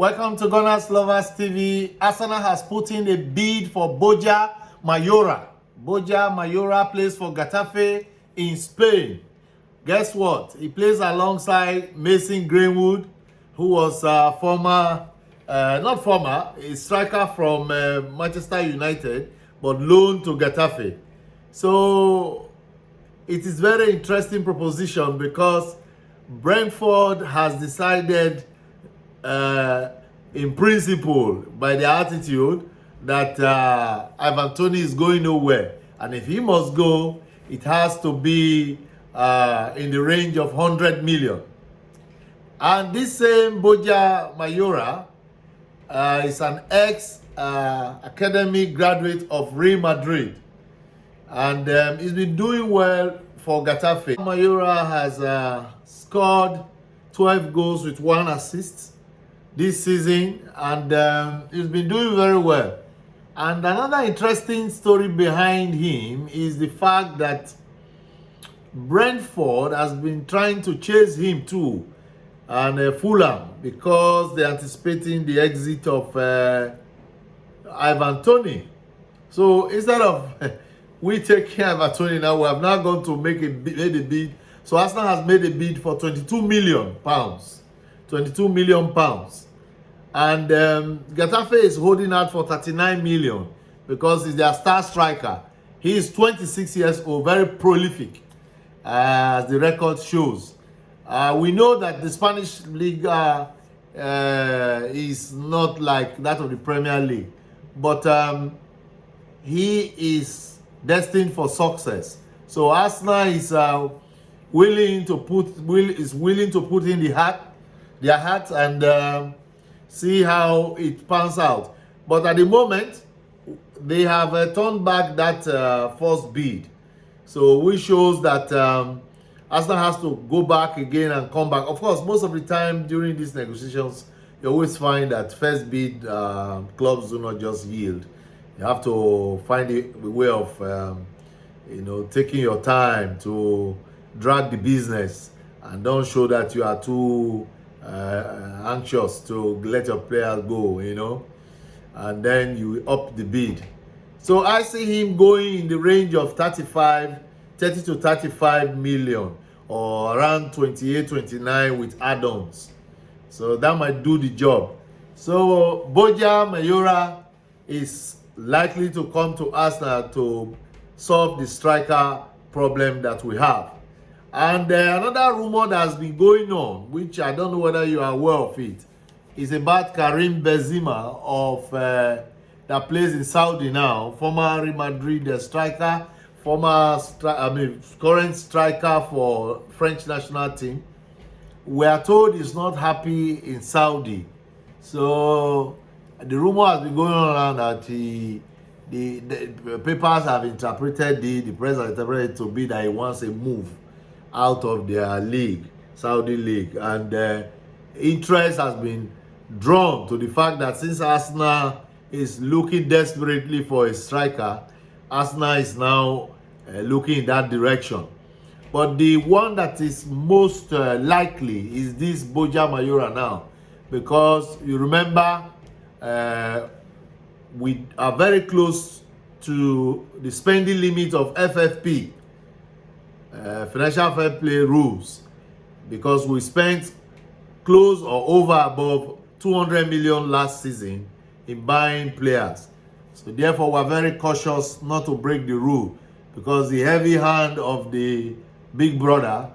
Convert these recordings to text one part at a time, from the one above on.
Welcome to GunnersLoversTV. Arsenal has put in a bid for BORJA Mayoral. BORJA Mayoral plays for Getafe in Spain. Guess what? He plays alongside Mason Greenwood, who was a striker from Manchester United, but loaned to Getafe. So it is very interesting proposition because Brentford has decided in principle, by their attitude, that Ivan Toney is going nowhere. And if he must go, it has to be in the range of 100 million. And this same BORJA Mayoral is an ex-academic graduate of Real Madrid. And he's been doing well for Getafe. Mayoral has scored 12 goals with 1 assist this season, and he's been doing very well. And another interesting story behind him is the fact that Brentford has been trying to chase him too, and Fulham, because they're anticipating the exit of Ivan Toney. So instead of we taking Ivan Toney now, we have now gone to made a bid. So Arsenal has made a bid for 22 million pounds. 22 million pounds. And Getafe is holding out for 39 million because he's their star striker. He is 26 years old, very prolific, as the record shows. We know that the Spanish League is not like that of the Premier League, but he is destined for success. So Arsenal is willing to put in their hat and see how it pans out. But at the moment, they have turned back that first bid. So which shows that Arsenal has to go back again and come back. Of course, most of the time during these negotiations, you always find that first bid clubs do not just yield. You have to find a way of taking your time to drag the business and don't show that you are too anxious to let your players go, and then you up the bid. So I see him going in the range of 30 to 35 million, or around 28, 29 with add-ons. So that might do the job. So BORJA Mayoral is likely to come to Arsenal to solve the striker problem that we have. And another rumor that has been going on, which I don't know whether you are aware of it, is about Karim Benzema that plays in Saudi now, former Real Madrid striker, current striker for French national team. We are told he's not happy in Saudi. So the rumor has been going on around that the papers have interpreted the press has interpreted it to be that he wants a move out of their league, Saudi league, and interest has been drawn to the fact that since Arsenal is looking desperately for a striker, Arsenal is now looking in that direction. But the one that is most likely is this BORJA Mayoral now, because you remember we are very close to the spending limit of FFP, financial fair play rules, because we spent close or over above 200 million last season in buying players. So therefore we're very cautious not to break the rule, because the heavy hand of the big brother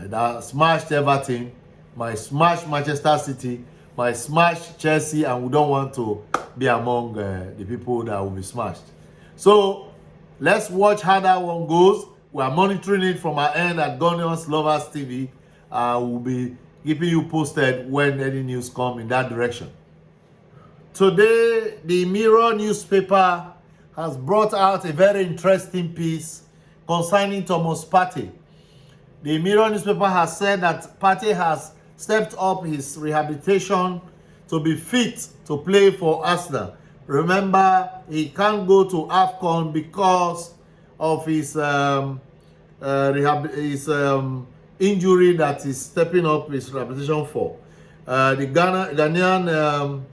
that smashed Everton might smash Manchester City, might smash Chelsea, and we don't want to be among the people that will be smashed. So let's watch how that one goes. We are monitoring it from our end at GunnersLoversTV. We'll be keeping you posted when any news come in that direction. Today, the Mirror newspaper has brought out a very interesting piece concerning Thomas Partey. The Mirror newspaper has said that Partey has stepped up his rehabilitation to be fit to play for Arsenal. Remember, he can't go to AFCON because of his injury that is stepping up his rehabilitation for. The Ghanaian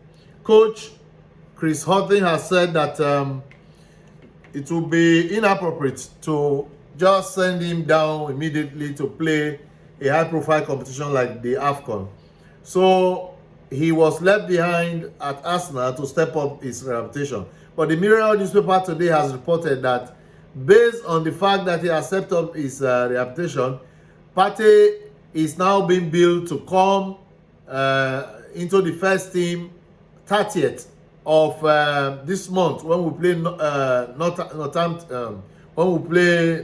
coach, Chris Houghton, has said that it will be inappropriate to just send him down immediately to play a high-profile competition like the AFCON. So he was left behind at Arsenal to step up his reputation. But the Mirror newspaper today has reported that based on the fact that he has stepped up his reputation, Partey is now being built to come into the first team 30th of this month when we play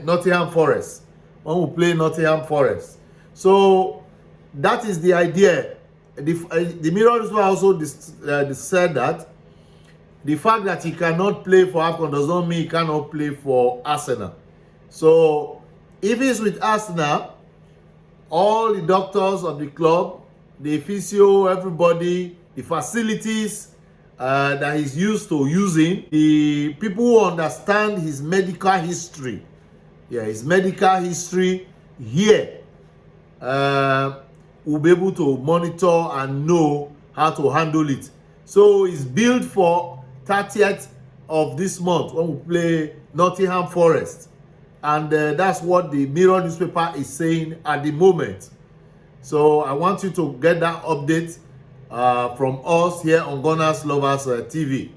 Nottingham Forest. So that is the idea. The Mirror newspaper also said that the fact that he cannot play for AFCON does not mean he cannot play for Arsenal. So if he's with Arsenal, all the doctors of the club, the physio, everybody, the facilities that he's used to using, the people who understand his medical history, his medical history here, will be able to monitor and know how to handle it. So it's built for 30th of this month when we play Nottingham Forest. And that's what the Mirror newspaper is saying at the moment. So I want you to get that update from us here on Gunners Lovers TV.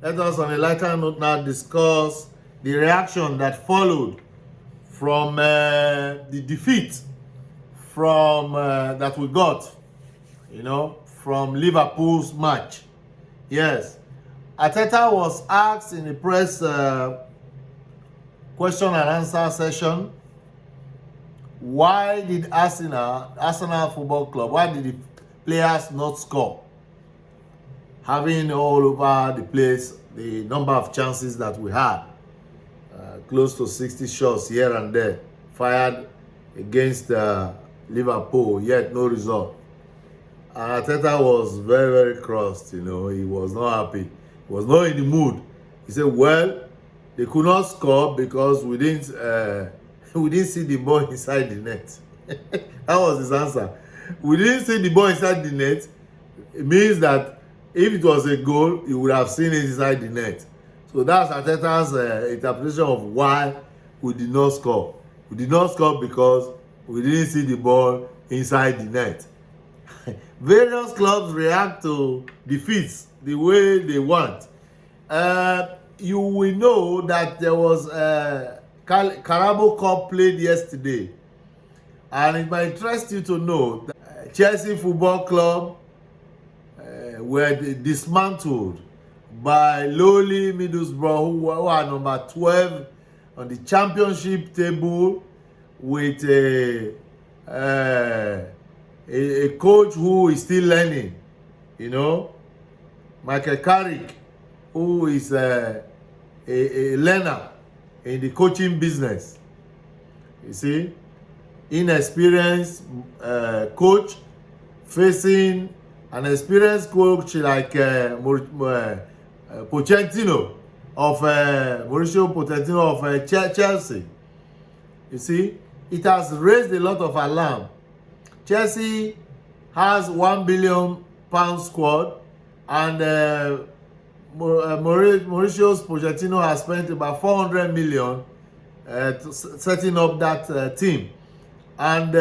Let us on a lighter note now discuss the reaction that followed from the defeat from that we got, from Liverpool's match. Yes, Arteta was asked in the press question and answer session, why did Arsenal Football Club, why did the players not score? Having all over the place the number of chances that we had, close to 60 shots here and there fired against Liverpool, yet no result. And Arteta was very, very crossed, he was not happy. He was not in the mood. He said, well, they could not score because we didn't see the ball inside the net. That was his answer. We didn't see the ball inside the net. It means that if it was a goal, you would have seen it inside the net. So that's Arteta's interpretation of why we did not score. We did not score because we didn't see the ball inside the net. Various clubs react to defeats the way they want. You will know that there was Carabao Cup played yesterday, and it might interest you to know that Chelsea Football Club were dismantled by lowly Middlesbrough, who are number 12 on the championship table, with a coach who is still learning, Michael Carrick, who is a learner in the coaching business. You see, inexperienced coach facing an experienced coach like Pochettino of Mauricio Pochettino of Chelsea. You see, it has raised a lot of alarm. Chelsea has £1 billion squad, and Mauricio Pochettino has spent about 400 million setting up that team. And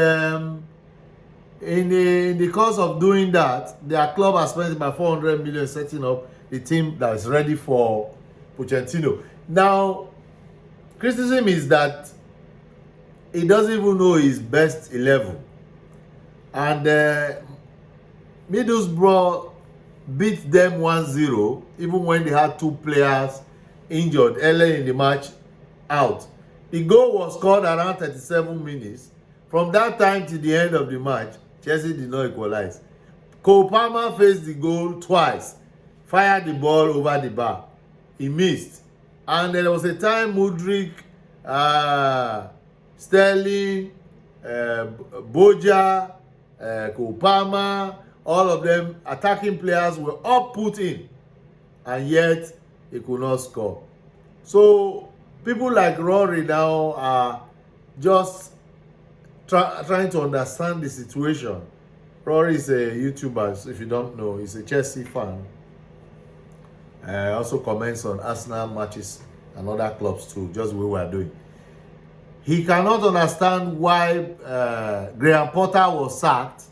in the course of doing that, their club has spent about 400 million setting up the team that is ready for Pochettino. Now, criticism is that he doesn't even know his best 11. And Middlesbrough beat them 1-0, even when they had two players injured early in the match out. The goal was scored around 37 minutes. From that time to the end of the match, Chelsea did not equalize. Cole Palmer faced the goal twice, fired the ball over the bar. He missed. And there was a time Mudryk, Sterling, BORJA, Cole Palmer, all of them attacking players were all put in, and yet he could not score. So people like Rory now are just trying to understand the situation. Rory is a YouTuber, so if you don't know, he's a Chelsea fan. Also comments on Arsenal matches and other clubs too, just the way we are doing. He cannot understand why Graham Potter was sacked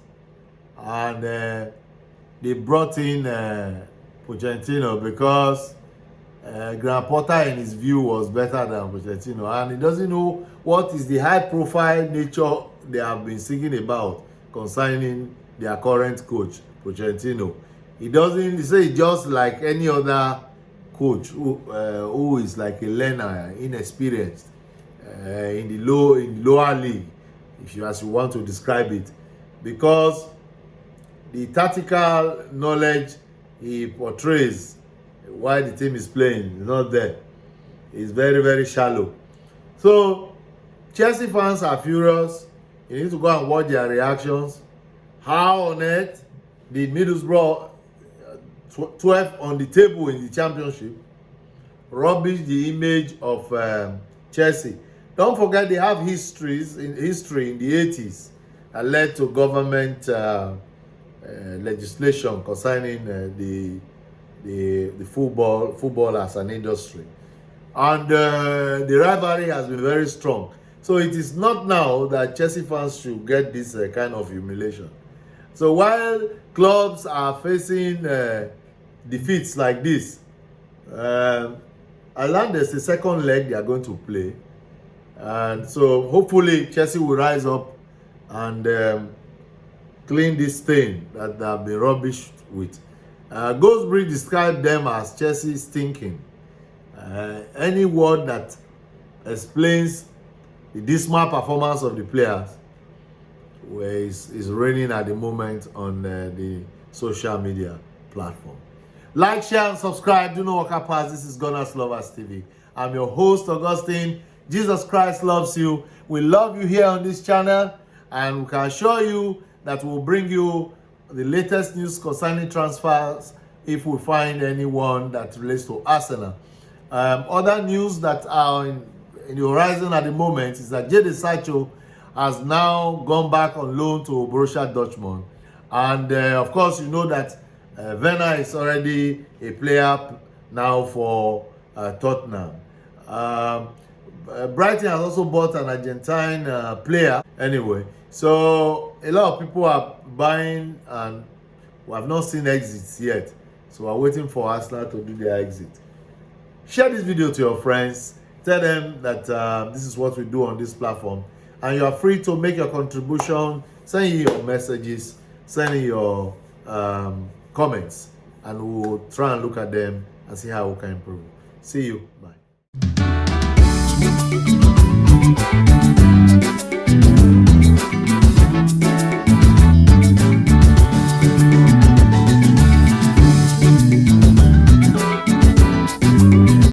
and they brought in Pochettino, because Graham Potter in his view was better than Pochettino, and he doesn't know what is the high profile nature they have been singing about concerning their current coach Pochettino. He say just like any other coach who is like a learner, inexperienced in the lower league, as you want to describe it, because the tactical knowledge he portrays while the team is playing is not there. It's very, very shallow. So Chelsea fans are furious. You need to go and watch their reactions. How on earth did Middlesbrough 12 on the table in the championship rubbish the image of Chelsea? Don't forget they have history in the 80s that led to government legislation concerning the football as an industry, and the rivalry has been very strong. So it is not now that Chelsea fans should get this kind of humiliation. So while clubs are facing defeats like this, Ireland, there's a second leg they are going to play, and so hopefully Chelsea will rise up and clean this stain that they have been rubbished with. Ghostbridge described them as Chelsea's thinking. Any word that explains the dismal performance of the players is reigning at the moment on the social media platform. Like, share, and subscribe. Do not walk past. This is GunnersLoversTV. I'm your host, Augustine. Jesus Christ loves you. We love you here on this channel, and we can assure you that we'll bring you the latest news concerning transfers if we find anyone that relates to Arsenal. Other news that are in the horizon at the moment is that Jadon Sancho has now gone back on loan to Borussia Dortmund, and of course you know that Werner is already a player now for Tottenham. Brighton has also bought an Argentine player anyway. So a lot of people are buying, and we have not seen exits yet. So we're waiting for Arsenal to do their exit. Share this video to your friends. Tell them that this is what we do on this platform. And you are free to make your contribution. Send in your messages. Send in your comments. And we'll try and look at them and see how we can improve. See you. Bye.